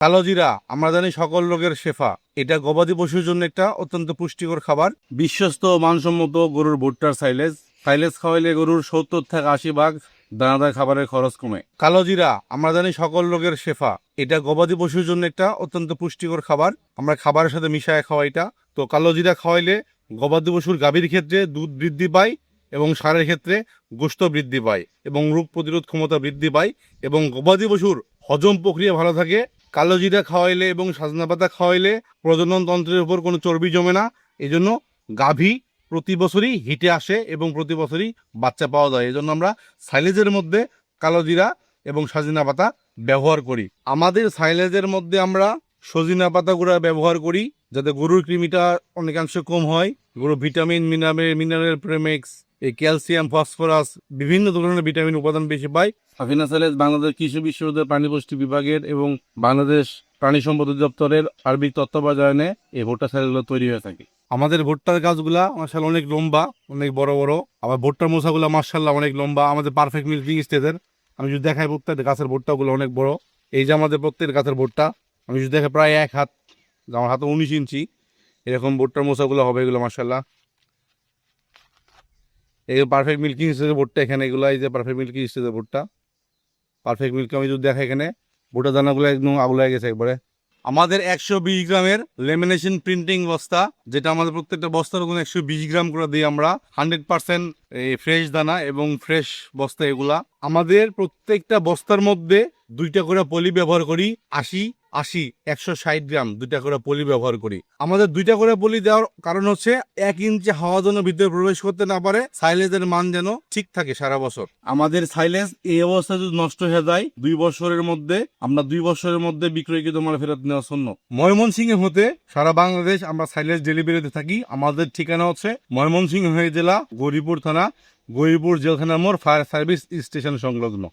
কালোজিরা আমরা জানি সকল রোগের শেফা। এটা গবাদি পশুর জন্য একটা অত্যন্ত পুষ্টিকর খাবার। বিশ্বস্ত মানসম্মত গরুর ভুট্টার সাইলেজ খাওয়াইলে গরুর 70 থেকে 80 ভাগ দানাদার খাবারের খরচ কমে। কালোজিরা আমরা জানি সকল রোগের শেফা। এটা গবাদি পশুর জন্য একটা অত্যন্ত পুষ্টিকর খাবার। আমরা খাবারের সাথে মিশায় খাওয়াই এটা। তো কালোজিরা খাওয়াইলে গবাদি পশুর গাভীর ক্ষেত্রে দুধ বৃদ্ধি পায় এবং ষাঁড়ের ক্ষেত্রে গোশত বৃদ্ধি পায় এবং রোগ প্রতিরোধ ক্ষমতা বৃদ্ধি পায় এবং গবাদি পশুর হজম প্রক্রিয়া ভালো থাকে। কালোজিরা খাওয়াইলে এবং সজনা পাতা খাওয়াইলে প্রজনন তন্ত্রের উপর কোনো চর্বি জমে না। এই জন্য গাভী প্রতি বছরই হিটে আসে এবং প্রতি বছরই বাচ্চা পাওয়া যায়। এই জন্য আমরা সাইলেজের মধ্যে কালোজিরা এবং সজনা পাতা ব্যবহার করি। আমাদের সাইলেজের মধ্যে আমরা সজনা পাতা গুঁড়া ব্যবহার করি যাতে গরুর কৃমিটা অনেকাংশে কম হয়। গরুর ভিটামিন মিনারেল প্রেমিক্স, এই ক্যালসিয়াম, ফসফরাস, বিভিন্ন ধরনের ভিটামিন উপাদান বেশি পায়। সাফিনা সাইলেজ বাংলাদেশ কৃষি বিশ্ববিদ্যালয়ের প্রাণী পুষ্টি বিভাগের এবং বাংলাদেশ প্রাণী সম্পদ অধিদপ্তরের সার্বিক তত্ত্বাবধানে এই ভুট্টা সাইলেজগুলো তৈরি হয়ে থাকে। আমাদের ভুট্টার গাছগুলা মাশাআল্লাহ অনেক লম্বা, অনেক বড় বড়। আবার ভুট্টার মোসাগুলো মাশাআল্লাহ অনেক লম্বা। আমাদের পারফেক্ট মিল্কিং স্টেজের আমি যদি দেখাই প্রত্যেকটা গাছের ভুট্টাগুলো অনেক বড়। এই যে আমাদের প্রত্যেক গাছের ভুট্টা আমি যদি দেখে প্রায় 1 হাত, আমার হাতে 19 ইঞ্চি এরকম ভুট্টার মোসাগুলো হবে। এগুলো মাশাআল্লাহ এই পারফেক্ট মিল্কিং স্টেজের ভুট্টা এখানে এগুলো। এই যে পারফেক্ট মিল্কিং স্টেজের ভুট্টা, পারফেক্ট মিল্ক আমি যদি দেখা এখানে ভুট্টা দানাগুলো একদম আগুলা গেছে একবারে। আমাদের 120 গ্রামের লেমিনেশন প্রিন্টিং বস্তা, যেটা আমাদের প্রত্যেকটা বস্তার ওখানে 120 গ্রাম করে দিই আমরা। 100% ফ্রেশ দানা এবং ফ্রেশ বস্তা এগুলা। আমাদের প্রত্যেকটা বস্তার মধ্যে 2টা করে পলি ব্যবহার করি। 80 160 গ্রাম 2টা করে পলি ব্যবহার করি। আমাদের 2টা করে পলি দেওয়ার কারণ হচ্ছে 1 ইঞ্চি হাওয়া যেন ভিতরে প্রবেশ করতে না পারে, সাইলেজের মান যেন ঠিক থাকে সারা বছর। আমাদের সাইলেজ এই অবস্থায় যদি নষ্ট হয়ে যায় 2 বছরের মধ্যে, আমরা 2 বছরের মধ্যে বিক্রয়কৃত মাল ফেরত নেওয়ার জন্য ময়মনসিংহে হতে সারা বাংলাদেশ আমরা সাইলেজ ডেলিভারিতে থাকি। আমাদের ঠিকানা হচ্ছে ময়মনসিংহ জেলা, গৌরীপুর থানা, গৌরীপুর জেলখানা মোড়, ফায়ার সার্ভিস স্টেশন সংলগ্ন।